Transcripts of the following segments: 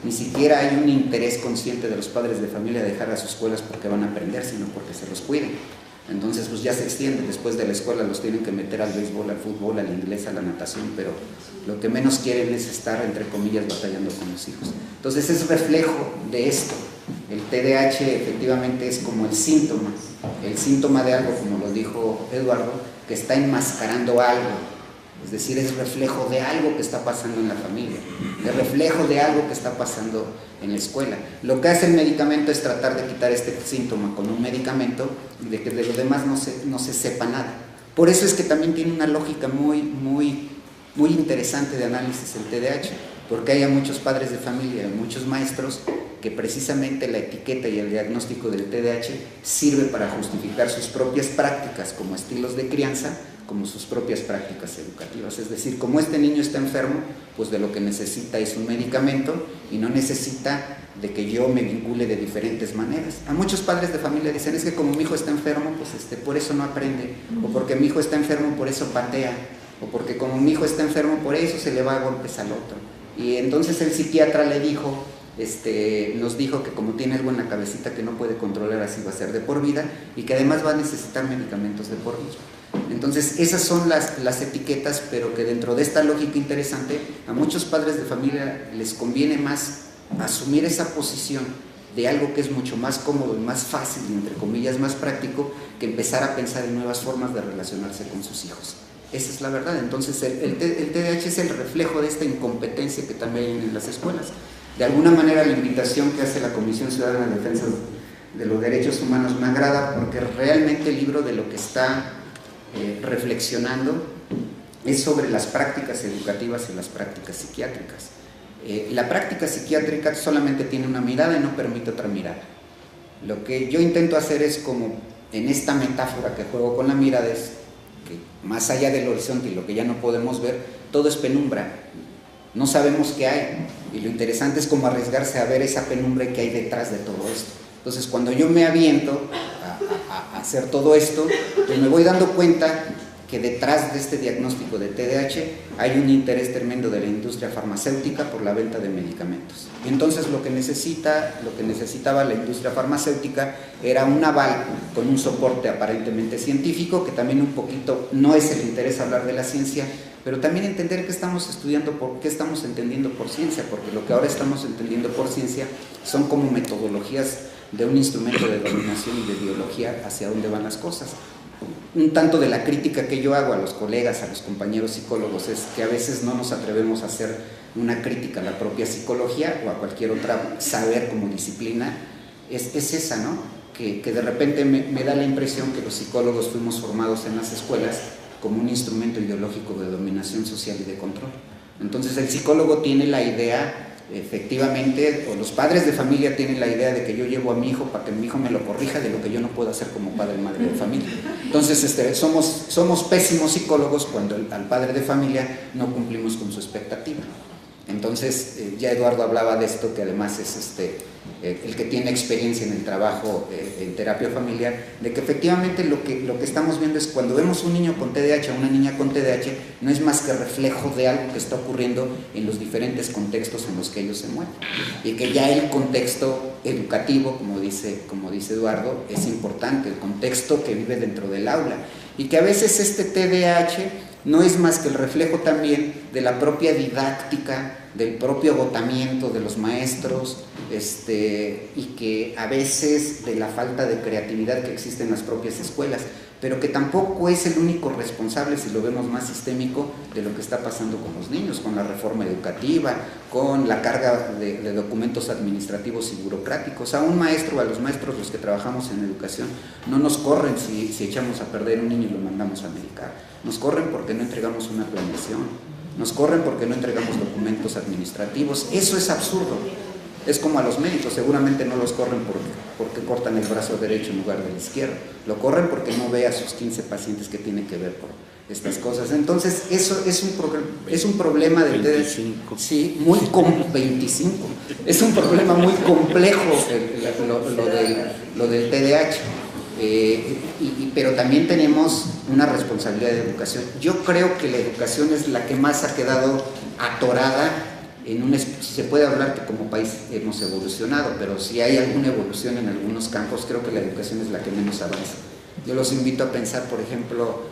ni siquiera hay un interés consciente de los padres de familia de dejar a sus escuelas porque van a aprender, sino porque se los cuiden. Entonces pues ya se extiende, después de la escuela los tienen que meter al béisbol, al fútbol, al inglés, a la natación, pero lo que menos quieren es estar, entre comillas, batallando con los hijos. Entonces es reflejo de esto. El TDAH efectivamente es como el síntoma de algo, como lo dijo Eduardo, que está enmascarando algo. Es decir, es reflejo de algo que está pasando en la familia, es reflejo de algo que está pasando en la escuela. Lo que hace el medicamento es tratar de quitar este síntoma con un medicamento y de que de lo demás no se sepa nada. Por eso es que también tiene una lógica muy interesante de análisis el TDAH, porque hay a muchos padres de familia, muchos maestros, que precisamente la etiqueta y el diagnóstico del TDAH sirve para justificar sus propias prácticas como estilos de crianza, como sus propias prácticas educativas. Es decir, como este niño está enfermo, pues de lo que necesita es un medicamento y no necesita de que yo me vincule de diferentes maneras. A muchos padres de familia dicen, es que como mi hijo está enfermo, pues por eso no aprende, o porque mi hijo está enfermo, por eso patea, o porque como mi hijo está enfermo, por eso se le va a golpes al otro. Y entonces el psiquiatra le dijo, nos dijo que como tiene algo en la cabecita que no puede controlar, así va a ser de por vida, y que además va a necesitar medicamentos de por vida. Entonces esas son las etiquetas, pero que dentro de esta lógica interesante a muchos padres de familia les conviene más asumir esa posición de algo que es mucho más cómodo y más fácil y entre comillas más práctico, que empezar a pensar en nuevas formas de relacionarse con sus hijos. Esa es la verdad. Entonces el TDAH es el reflejo de esta incompetencia que también hay en las escuelas. De alguna manera la invitación que hace la Comisión Ciudadana de Defensa de los Derechos Humanos me agrada, porque realmente el libro de lo que está reflexionando es sobre las prácticas educativas y las prácticas psiquiátricas. La práctica psiquiátrica solamente tiene una mirada y no permite otra mirada. Lo que yo intento hacer es, como en esta metáfora que juego con la mirada, es que más allá del horizonte y lo que ya no podemos ver, todo es penumbra, no sabemos qué hay, y lo interesante es como arriesgarse a ver esa penumbra que hay detrás de todo esto. Entonces cuando yo me aviento a hacer todo esto, pues me voy dando cuenta que detrás de este diagnóstico de TDAH hay un interés tremendo de la industria farmacéutica por la venta de medicamentos. Y entonces lo que necesitaba la industria farmacéutica era un aval con un soporte aparentemente científico, que también un poquito no es el interés hablar de la ciencia, pero también entender qué estamos estudiando, qué estamos entendiendo por ciencia, porque lo que ahora estamos entendiendo por ciencia son como metodologías de un instrumento de dominación y de ideología hacia dónde van las cosas. Un tanto de la crítica que yo hago a los colegas, a los compañeros psicólogos, es que a veces no nos atrevemos a hacer una crítica a la propia psicología o a cualquier otra saber como disciplina. Es esa, ¿no? Que de repente me da la impresión que los psicólogos fuimos formados en las escuelas como un instrumento ideológico de dominación social y de control. Entonces el psicólogo tiene la idea, efectivamente, o los padres de familia tienen la idea de que yo llevo a mi hijo para que mi hijo me lo corrija de lo que yo no puedo hacer como padre y madre de familia. Entonces somos pésimos psicólogos cuando al padre de familia no cumplimos con su expectativa. Entonces ya Eduardo hablaba de esto, que además es el que tiene experiencia en el trabajo en terapia familiar, de que efectivamente lo que estamos viendo es cuando vemos un niño con TDAH o una niña con TDAH, no es más que reflejo de algo que está ocurriendo en los diferentes contextos en los que ellos se mueven, y que ya el contexto educativo, como dice Eduardo, es importante, el contexto que vive dentro del aula, y que a veces este TDAH no es más que el reflejo también de la propia didáctica, del propio agotamiento de los maestros, y que a veces de la falta de creatividad que existe en las propias escuelas, pero que tampoco es el único responsable, si lo vemos más sistémico, de lo que está pasando con los niños, con la reforma educativa, con la carga de documentos administrativos y burocráticos. A un maestro, a los maestros, los que trabajamos en educación, no nos corren si echamos a perder un niño y lo mandamos a medicar. Nos corren porque no entregamos una planeación, nos corren porque no entregamos documentos administrativos. Eso es absurdo. Es como a los médicos, seguramente no los corren porque cortan el brazo derecho en lugar del izquierdo, lo corren porque no ve a sus 15 pacientes que tiene que ver por estas cosas. Entonces eso es un problema del 25. Sí, muy 25. Es un problema muy complejo lo del TDAH. Pero también tenemos una responsabilidad de educación. Yo creo que la educación es la que más ha quedado atorada si se puede hablar que como país hemos evolucionado, pero si hay alguna evolución en algunos campos, creo que la educación es la que menos avanza. Yo los invito a pensar, por ejemplo,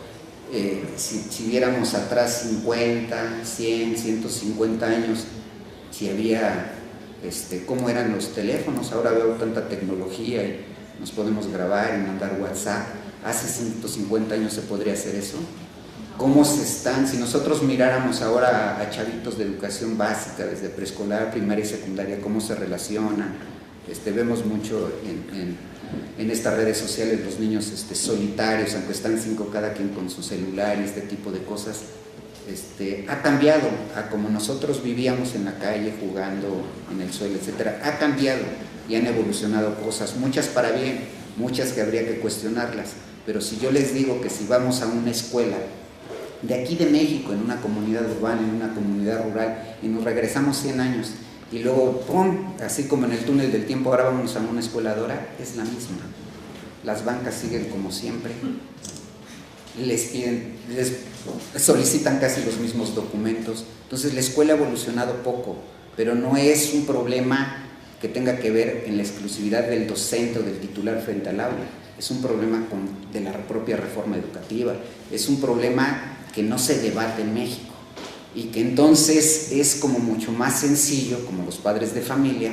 si viéramos atrás 50, 100, 150 años, si había, cómo eran los teléfonos. Ahora veo tanta tecnología y nos podemos grabar y mandar WhatsApp. Hace 150 años se podría hacer eso. ¿Cómo se están? Si nosotros miráramos ahora a chavitos de educación básica, desde preescolar, primaria y secundaria, cómo se relacionan, vemos mucho en estas redes sociales los niños solitarios, aunque están 5 cada quien con su celular y este tipo de cosas. Ha cambiado a como nosotros vivíamos en la calle jugando en el suelo, etcétera. Ha cambiado y han evolucionado cosas, muchas para bien, muchas que habría que cuestionarlas. Pero si yo les digo que si vamos a una escuela de aquí de México, en una comunidad urbana, en una comunidad rural, y nos regresamos 100 años, y luego, ¡pum!, así como en el túnel del tiempo, ahora vamos a una escuela de ahora, es la misma. Las bancas siguen como siempre, les solicitan casi los mismos documentos. Entonces la escuela ha evolucionado poco, pero no es un problema que tenga que ver en la exclusividad del docente o del titular frente al aula. Es un problema de la propia reforma educativa, es un problema que no se debate en México y que entonces es como mucho más sencillo, como los padres de familia,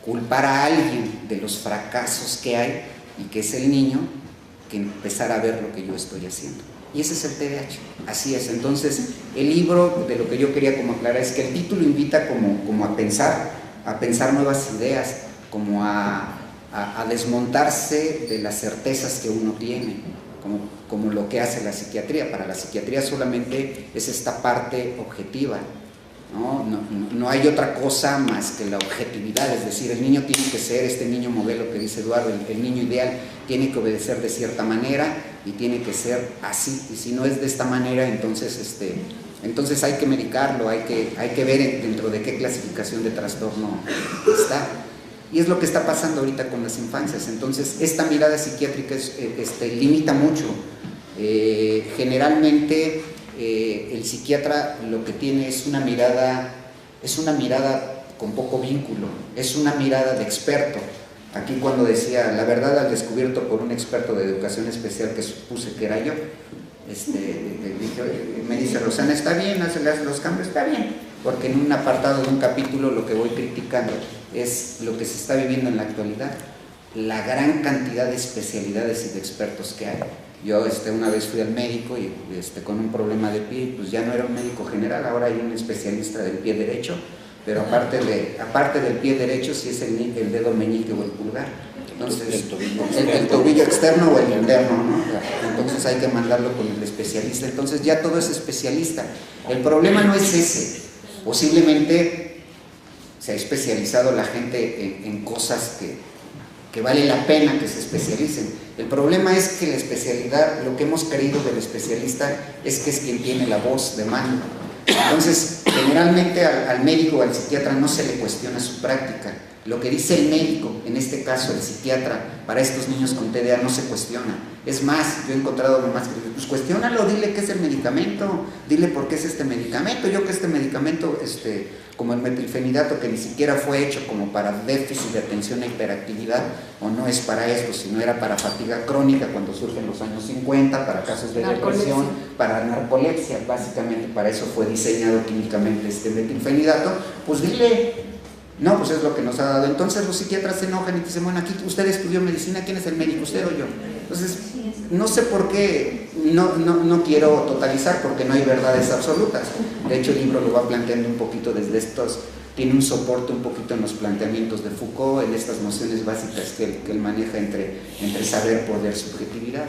culpar a alguien de los fracasos que hay y que es el niño, que empezar a ver lo que yo estoy haciendo. Y ese es el TDAH, así es. Entonces el libro, de lo que yo quería como aclarar, es que el título invita como a pensar nuevas ideas, como a desmontarse de las certezas que uno tiene, como lo que hace la psiquiatría. Para la psiquiatría solamente es esta parte objetiva, no hay otra cosa más que la objetividad, es decir, el niño tiene que ser este niño modelo que dice Eduardo, el niño ideal tiene que obedecer de cierta manera y tiene que ser así, y si no es de esta manera, entonces hay que medicarlo, hay que ver dentro de qué clasificación de trastorno está. Y es lo que está pasando ahorita con las infancias. Entonces esta mirada psiquiátrica limita mucho. Generalmente el psiquiatra lo que tiene es una mirada con poco vínculo, es una mirada de experto. Aquí cuando decía la verdad al descubierto por un experto de educación especial que supuse que era yo, me dice Rosana, está bien, hazle los cambios, está bien, porque en un apartado de un capítulo lo que voy criticando es lo que se está viviendo en la actualidad, la gran cantidad de especialidades y de expertos que hay. Yo una vez fui al médico y con un problema de pie, pues ya no era un médico general, ahora hay un especialista del pie derecho, pero aparte del pie derecho sí es el dedo meñique o el pulgar. Entonces, el tobillo externo o el interno, ¿no? Entonces hay que mandarlo con el especialista. Entonces ya todo es especialista. El problema no es ese. Posiblemente se ha especializado la gente en cosas que vale la pena que se especialicen. El problema es que la especialidad, lo que hemos creído del especialista es que es quien tiene la voz de mando. Entonces, generalmente al médico o al psiquiatra no se le cuestiona su práctica. Lo que dice el médico, en este caso el psiquiatra, para estos niños con TDA no se cuestiona. Es más, yo he encontrado mamás que dicen, pues cuestiónalo, dile qué es el medicamento, dile por qué es este medicamento. Yo que este medicamento, como el metilfenidato, que ni siquiera fue hecho como para déficit de atención e hiperactividad, o no es para esto, sino era para fatiga crónica cuando surgen los años 50, para casos de depresión, para narcolepsia, básicamente para eso fue diseñado químicamente este metilfenidato, pues dile. No, pues es lo que nos ha dado. Entonces los psiquiatras se enojan y dicen, bueno, aquí usted estudió medicina, ¿quién es el médico, usted o yo? Entonces, no sé por qué, no quiero totalizar porque no hay verdades absolutas. De hecho, el libro lo va planteando un poquito desde tiene un soporte un poquito en los planteamientos de Foucault, en estas nociones básicas que él maneja entre saber, poder, subjetividad.